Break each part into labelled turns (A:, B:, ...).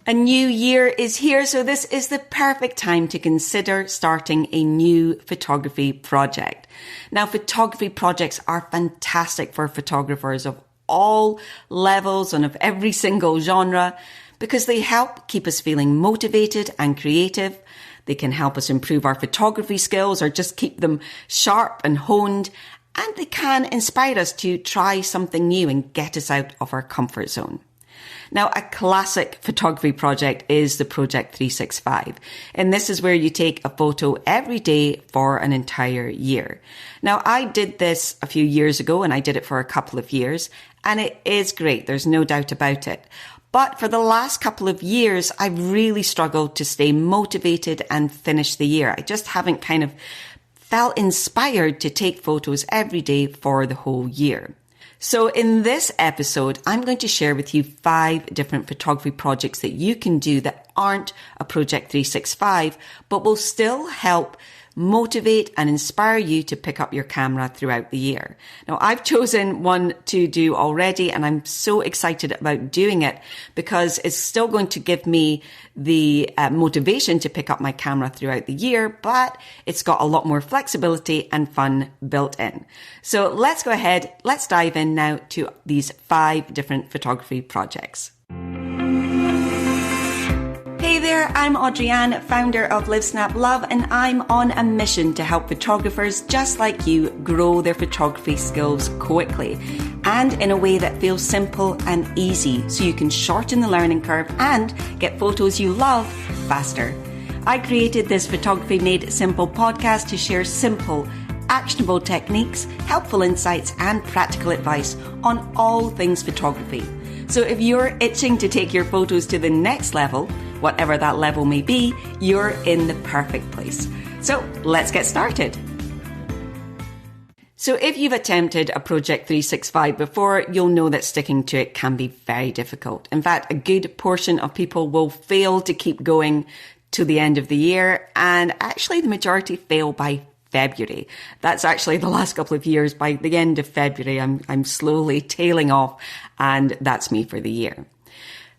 A: A new year is here, so this is the perfect time to consider starting a new photography project. Now, photography projects are fantastic for photographers of all levels and of every single genre because they help keep us feeling motivated and creative. They can help us improve our photography skills or just keep them sharp and honed. And they can inspire us to try something new and get us out of our comfort zone. Now, a classic photography project is the Project 365. And this is where you take a photo every day for an entire year. Now, I did this a few years ago and I did it for a couple of years. And it is great. There's no doubt about it. But for the last couple of years, I've really struggled to stay motivated and finish the year. I just haven't kind of felt inspired to take photos every day for the whole year. So in this episode, I'm going to share with you 5 different photography projects that you can do that aren't a Project 365, but will still help motivate and inspire you to pick up your camera throughout the year. Now, I've chosen one to do already, and I'm so excited about doing it because it's still going to give me the motivation to pick up my camera throughout the year, but it's got a lot more flexibility and fun built in. So let's go ahead. Let's dive in now to these 5 different photography projects. Hey there, I'm Audrey-Anne, founder of Live Snap Love, and I'm on a mission to help photographers just like you grow their photography skills quickly and in a way that feels simple and easy so you can shorten the learning curve and get photos you love faster. I created this Photography Made Simple podcast to share simple, actionable techniques, helpful insights, and practical advice on all things photography. So if you're itching to take your photos to the next level, whatever that level may be, you're in the perfect place. So let's get started. So if you've attempted a Project 365 before, you'll know that sticking to it can be very difficult. In fact, a good portion of people will fail to keep going to the end of the year, and actually the majority fail by February. That's actually the last couple of years. By the end of February, I'm slowly tailing off, and that's me for the year.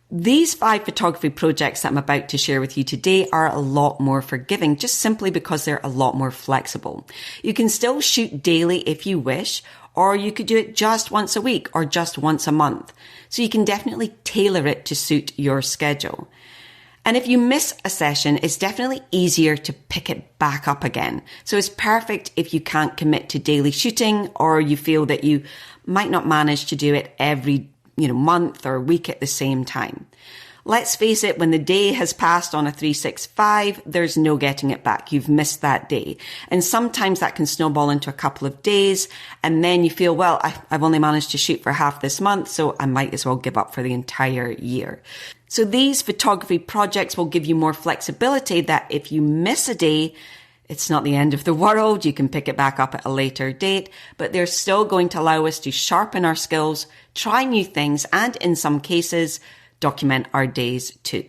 A: These 5 photography projects that I'm about to share with you today are a lot more forgiving, just simply because they're a lot more flexible. You can still shoot daily if you wish, or you could do it just once a week or just once a month. So you can definitely tailor it to suit your schedule. And if you miss a session, it's definitely easier to pick it back up again. So it's perfect if you can't commit to daily shooting or you feel that you might not manage to do it every month or week at the same time. Let's face it, when the day has passed on a 365, there's no getting it back. You've missed that day. And sometimes that can snowball into a couple of days. And then you feel, well, I've only managed to shoot for half this month, so I might as well give up for the entire year. So these photography projects will give you more flexibility that if you miss a day, it's not the end of the world. You can pick it back up at a later date, but they're still going to allow us to sharpen our skills, try new things, and in some cases, document our days too.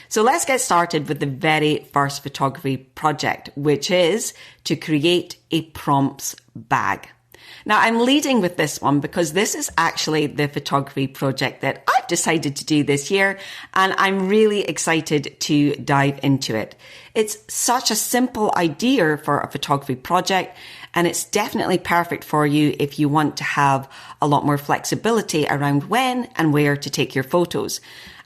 A: So let's get started with the very first photography project, which is to create a prompts bag. Now, I'm leading with this one because this is actually the photography project that I've decided to do this year, and I'm really excited to dive into it. It's such a simple idea for a photography project, and it's definitely perfect for you if you want to have a lot more flexibility around when and where to take your photos,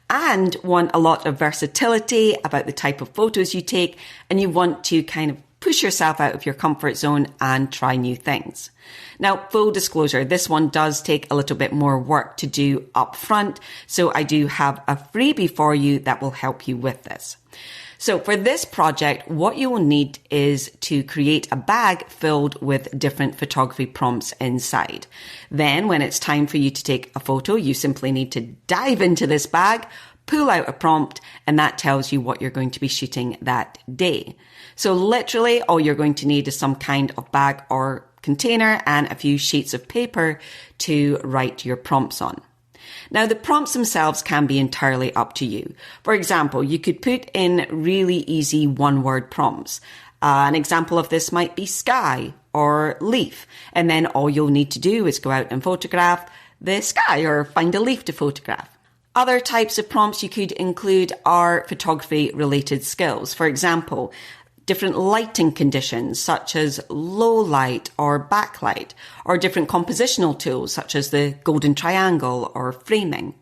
A: and want a lot of versatility about the type of photos you take, and you want to kind of push yourself out of your comfort zone and try new things. Now, full disclosure, this one does take a little bit more work to do up front, so I do have a freebie for you that will help you with this. So for this project, what you will need is to create a bag filled with different photography prompts inside. Then when it's time for you to take a photo, you simply need to dive into this bag, pull out a prompt, and that tells you what you're going to be shooting that day. So literally all you're going to need is some kind of bag or container and a few sheets of paper to write your prompts on. Now, the prompts themselves can be entirely up to you. For example, you could put in really easy one-word prompts. An example of this might be sky or leaf. And then all you'll need to do is go out and photograph the sky or find a leaf to photograph. Other types of prompts you could include are photography related skills. For example, different lighting conditions such as low light or backlight, or different compositional tools such as the golden triangle or framing.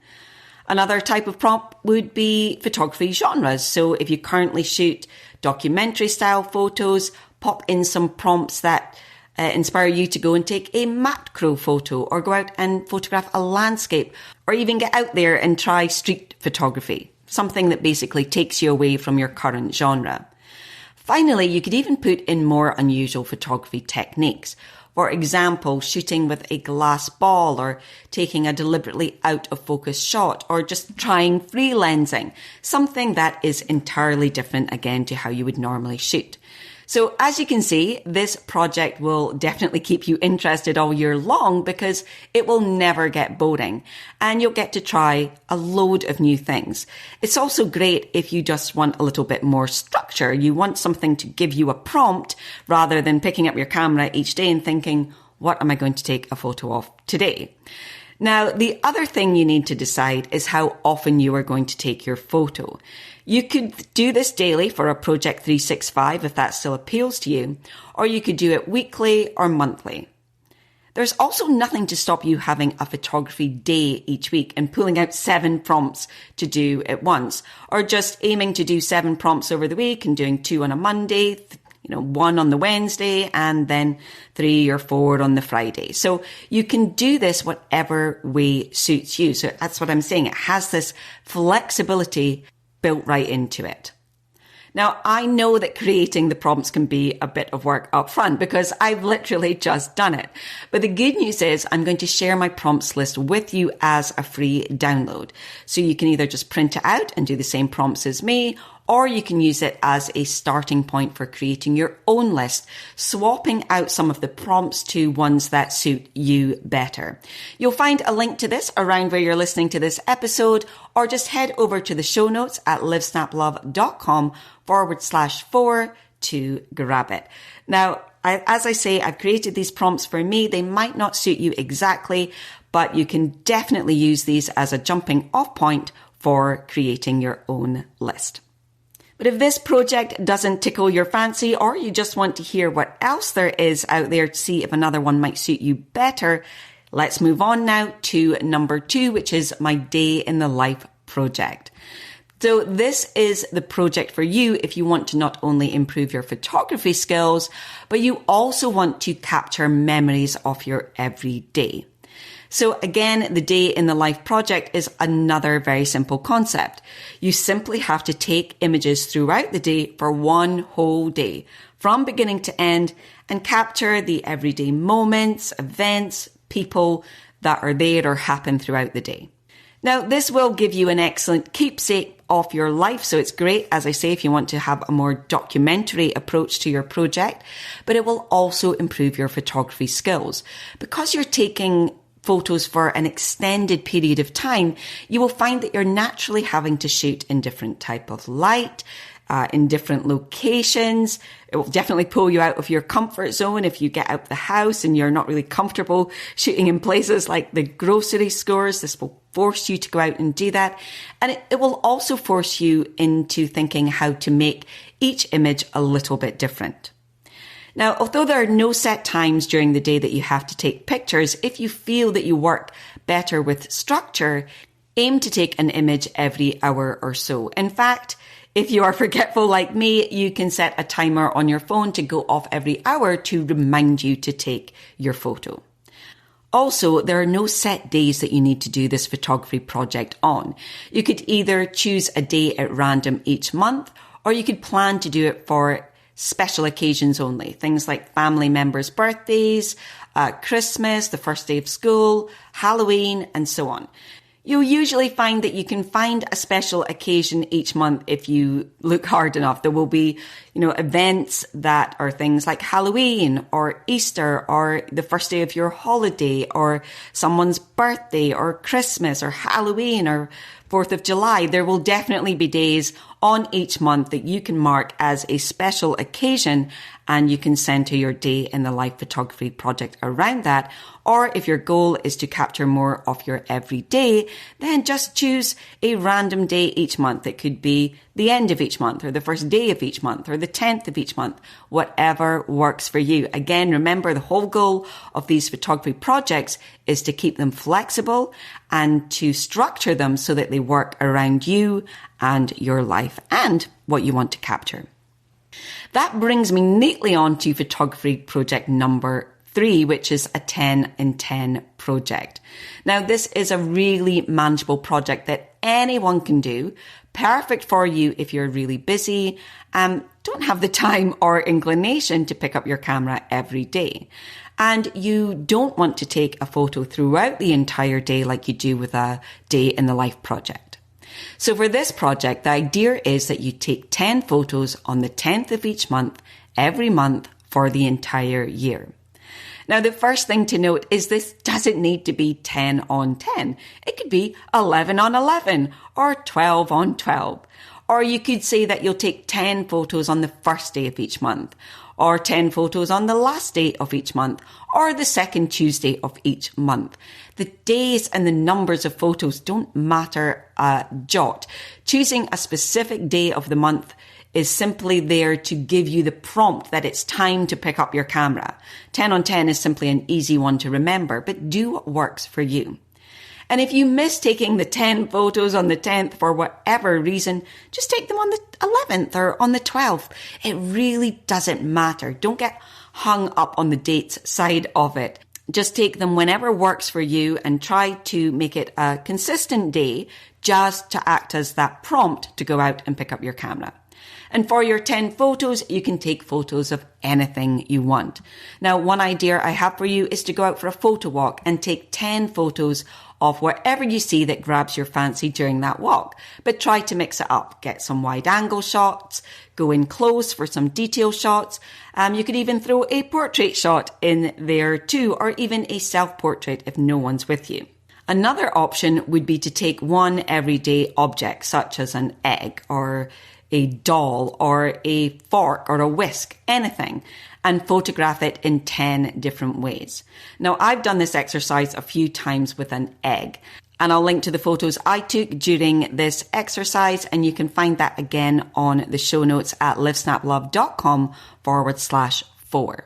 A: Another type of prompt would be photography genres. So if you currently shoot documentary style photos, pop in some prompts that inspire you to go and take a macro photo, or go out and photograph a landscape, or even get out there and try street photography, something that basically takes you away from your current genre. Finally, you could even put in more unusual photography techniques. For example, shooting with a glass ball, or taking a deliberately out of focus shot, or just trying free lensing, something that is entirely different again to how you would normally shoot. So as you can see, this project will definitely keep you interested all year long because it will never get boring and you'll get to try a load of new things. It's also great if you just want a little bit more structure. You want something to give you a prompt rather than picking up your camera each day and thinking, what am I going to take a photo of today? Now, the other thing you need to decide is how often you are going to take your photo. You could do this daily for a Project 365 if that still appeals to you, or you could do it weekly or monthly. There's also nothing to stop you having a photography day each week and pulling out 7 prompts to do at once, or just aiming to do 7 prompts over the week and doing 2 on a Monday, 1 on the Wednesday, and then 3 or 4 on the Friday. So you can do this whatever way suits you. So that's what I'm saying. It has this flexibility built right into it. Now, I know that creating the prompts can be a bit of work up front because I've literally just done it. But the good news is I'm going to share my prompts list with you as a free download. So you can either just print it out and do the same prompts as me, or you can use it as a starting point for creating your own list, swapping out some of the prompts to ones that suit you better. You'll find a link to this around where you're listening to this episode, or just head over to the show notes at livesnaplove.com/4 to grab it. Now, as I say, I've created these prompts for me. They might not suit you exactly, but you can definitely use these as a jumping off point for creating your own list. But if this project doesn't tickle your fancy, or you just want to hear what else there is out there to see if another one might suit you better, let's move on now to number 2, which is my day in the life project. So this is the project for you if you want to not only improve your photography skills, but you also want to capture memories of your everyday. So again, the day in the life project is another very simple concept. You simply have to take images throughout the day for one whole day, from beginning to end, and capture the everyday moments, events, people that are there or happen throughout the day. Now, this will give you an excellent keepsake of your life. So it's great, as I say, if you want to have a more documentary approach to your project, but it will also improve your photography skills. Because you're taking photos for an extended period of time, you will find that you're naturally having to shoot in different type of light, in different locations. It will definitely pull you out of your comfort zone if you get out the house and you're not really comfortable shooting in places like the grocery stores. This will force you to go out and do that. And it will also force you into thinking how to make each image a little bit different. Now, although there are no set times during the day that you have to take pictures, if you feel that you work better with structure, aim to take an image every hour or so. In fact, if you are forgetful like me, you can set a timer on your phone to go off every hour to remind you to take your photo. Also, there are no set days that you need to do this photography project on. You could either choose a day at random each month, or you could plan to do it for special occasions only. Things like family members' birthdays, Christmas, the first day of school, Halloween, and so on. You'll usually find that you can find a special occasion each month if you look hard enough. There will be, events that are things like Halloween or Easter or the first day of your holiday or someone's birthday or Christmas or Halloween or 4th of July, there will definitely be days on each month that you can mark as a special occasion, and you can center your day in the life photography project around that. Or if your goal is to capture more of your everyday, then just choose a random day each month. It could be the end of each month, or the first day of each month, or the 10th of each month, whatever works for you. Again, remember, the whole goal of these photography projects is to keep them flexible and to structure them so that they work around you and your life and what you want to capture. That brings me neatly on to photography project number 3, which is a 10 in 10 project. Now, this is a really manageable project that anyone can do, perfect for you if you're really busy, don't have the time or inclination to pick up your camera every day, and you don't want to take a photo throughout the entire day like you do with a day in the life project. So for this project, the idea is that you take 10 photos on the 10th of each month, every month for the entire year. Now, the first thing to note is this doesn't need to be 10 on 10. It could be 11 on 11 or 12 on 12. Or you could say that you'll take 10 photos on the first day of each month, or 10 photos on the last day of each month, or the second Tuesday of each month. The days and the numbers of photos don't matter a jot. Choosing a specific day of the month is simply there to give you the prompt that it's time to pick up your camera. 10 on 10 is simply an easy one to remember, but do what works for you. And if you miss taking the 10 photos on the 10th for whatever reason, just take them on the 11th or on the 12th. It really doesn't matter. Don't get hung up on the dates side of it. Just take them whenever works for you and try to make it a consistent day just to act as that prompt to go out and pick up your camera. And for your 10 photos, you can take photos of anything you want. Now, one idea I have for you is to go out for a photo walk and take 10 photos of wherever you see that grabs your fancy during that walk. But try to mix it up. Get some wide angle shots, go in close for some detail shots. You could even throw a portrait shot in there too, or even a self-portrait if no one's with you. Another option would be to take one everyday object, such as an egg or a doll or a fork or a whisk, anything, and photograph it in 10 different ways. Now, I've done this exercise a few times with an egg, and I'll link to the photos I took during this exercise, and you can find that again on the show notes at livesnaplove.com/4.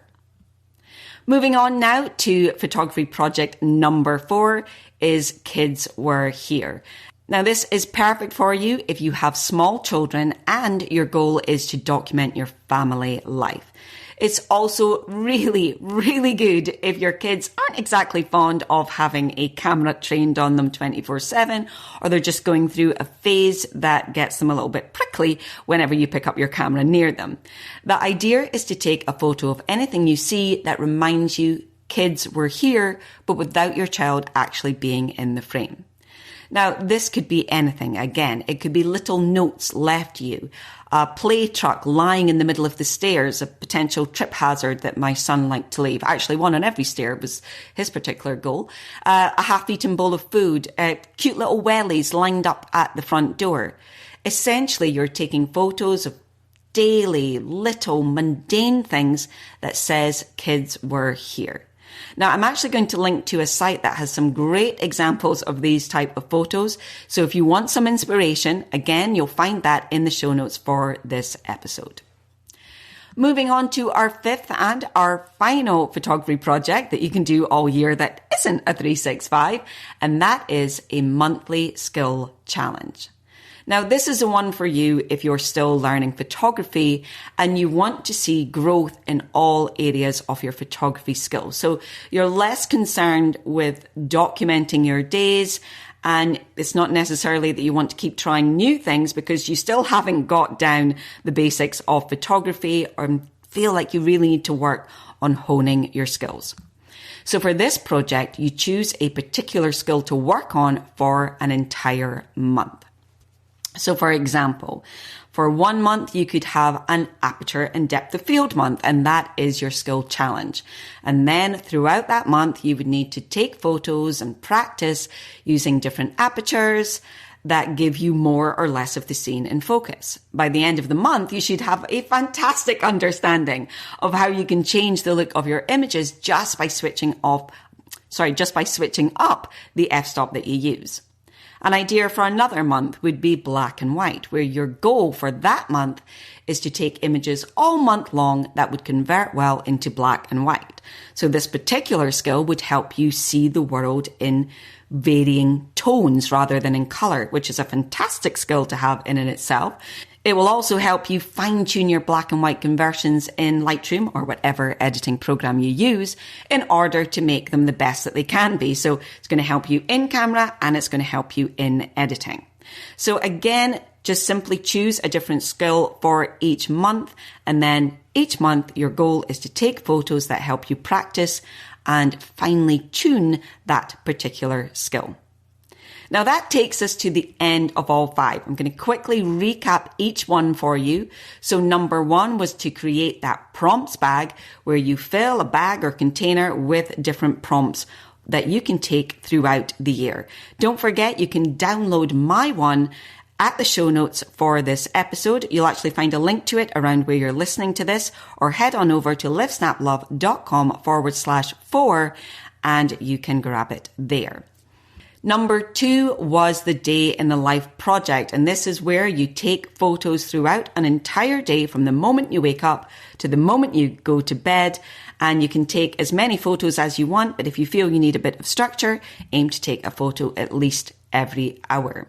A: Moving on now to photography project number 4 is Kids Were Here. Now, this is perfect for you if you have small children and your goal is to document your family life. It's also really, really good if your kids aren't exactly fond of having a camera trained on them 24/7, or they're just going through a phase that gets them a little bit prickly whenever you pick up your camera near them. The idea is to take a photo of anything you see that reminds you kids were here, but without your child actually being in the frame. Now, this could be anything. Again, it could be little notes left you, a play truck lying in the middle of the stairs, a potential trip hazard that my son liked to leave. Actually, one on every stair was his particular goal. A half-eaten bowl of food, cute little wellies lined up at the front door. Essentially, you're taking photos of daily, little, mundane things that says kids were here. Now, I'm actually going to link to a site that has some great examples of these type of photos. So if you want some inspiration, again, you'll find that in the show notes for this episode. Moving on to our 5th and our final photography project that you can do all year that isn't a 365, and that is a monthly skill challenge. Now, this is the one for you if you're still learning photography and you want to see growth in all areas of your photography skills. So you're less concerned with documenting your days, and it's not necessarily that you want to keep trying new things because you still haven't got down the basics of photography or feel like you really need to work on honing your skills. So for this project, you choose a particular skill to work on for an entire month. So for example, for 1 month, you could have an aperture and depth of field month, and that is your skill challenge. And then throughout that month, you would need to take photos and practice using different apertures, that give you more or less of the scene in focus. By the end of the month, you should have a fantastic understanding of how you can change the look of your images just by switching up the f-stop that you use. An idea for another month would be black and white, where your goal for that month is to take images all month long that would convert well into black and white. So this particular skill would help you see the world in varying tones rather than in color, which is a fantastic skill to have in and itself. It will also help you fine-tune your black and white conversions in Lightroom or whatever editing program you use in order to make them the best that they can be. So it's going to help you in camera and it's going to help you in editing. So again, just simply choose a different skill for each month. And then each month, your goal is to take photos that help you practice and finely tune that particular skill. Now that takes us to the end of all 5. I'm going to quickly recap each one for you. So number 1 was to create that prompts bag where you fill a bag or container with different prompts that you can take throughout the year. Don't forget, you can download my one at the show notes for this episode. You'll actually find a link to it around where you're listening to this, or head on over to livesnaplove.com/4 and you can grab it there. Number 2 was the day in the life project. And this is where you take photos throughout an entire day from the moment you wake up to the moment you go to bed. And you can take as many photos as you want, but if you feel you need a bit of structure, aim to take a photo at least every hour.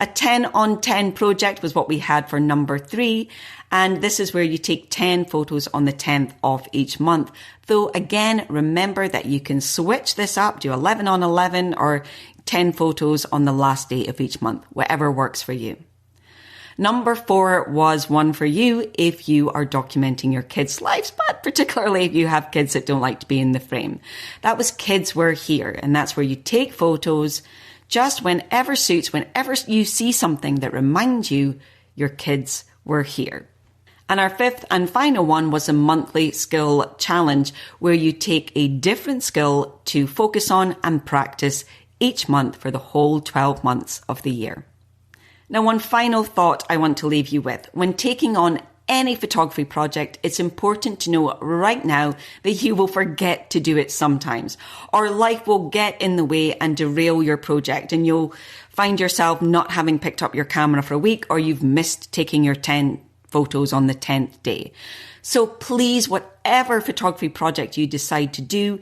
A: A 10 on 10 project was what we had for number 3. And this is where you take 10 photos on the 10th of each month. Though again, remember that you can switch this up, do 11 on 11 or 10 photos on the last day of each month, whatever works for you. Number 4 was one for you if you are documenting your kids' lives, but particularly if you have kids that don't like to be in the frame. That was Kids Were Here, and that's where you take photos just whenever suits, whenever you see something that reminds you your kids were here. And our 5th and final one was a monthly skill challenge where you take a different skill to focus on and practice each month for the whole 12 months of the year. Now, one final thought I want to leave you with. When taking on any photography project, it's important to know right now that you will forget to do it sometimes, or life will get in the way and derail your project, and you'll find yourself not having picked up your camera for a week, or you've missed taking your 10 photos on the 10th day. So please, whatever photography project you decide to do,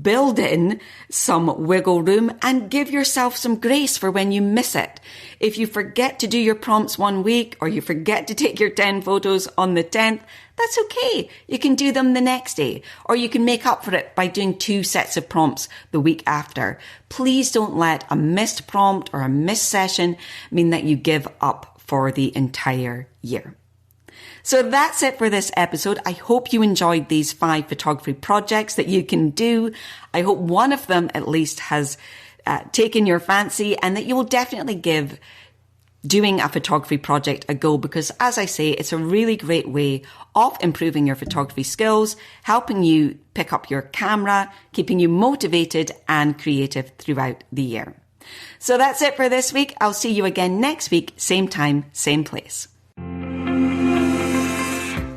A: build in some wiggle room and give yourself some grace for when you miss it. If you forget to do your prompts one week or you forget to take your 10 photos on the 10th, that's okay. You can do them the next day, or you can make up for it by doing 2 sets of prompts the week after. Please don't let a missed prompt or a missed session mean that you give up for the entire year. So that's it for this episode. I hope you enjoyed these 5 photography projects that you can do. I hope one of them at least has taken your fancy, and that you will definitely give doing a photography project a go, because as I say, it's a really great way of improving your photography skills, helping you pick up your camera, keeping you motivated and creative throughout the year. So that's it for this week. I'll see you again next week, same time, same place.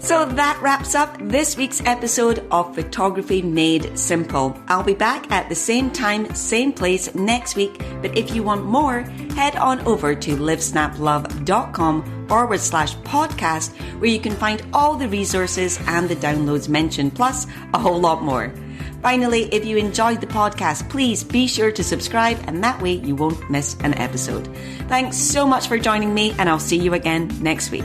A: So that wraps up this week's episode of Photography Made Simple. I'll be back at the same time, same place next week. But if you want more, head on over to livesnaplove.com/podcast, where you can find all the resources and the downloads mentioned, plus a whole lot more. Finally, if you enjoyed the podcast, please be sure to subscribe, and that way you won't miss an episode. Thanks so much for joining me, and I'll see you again next week.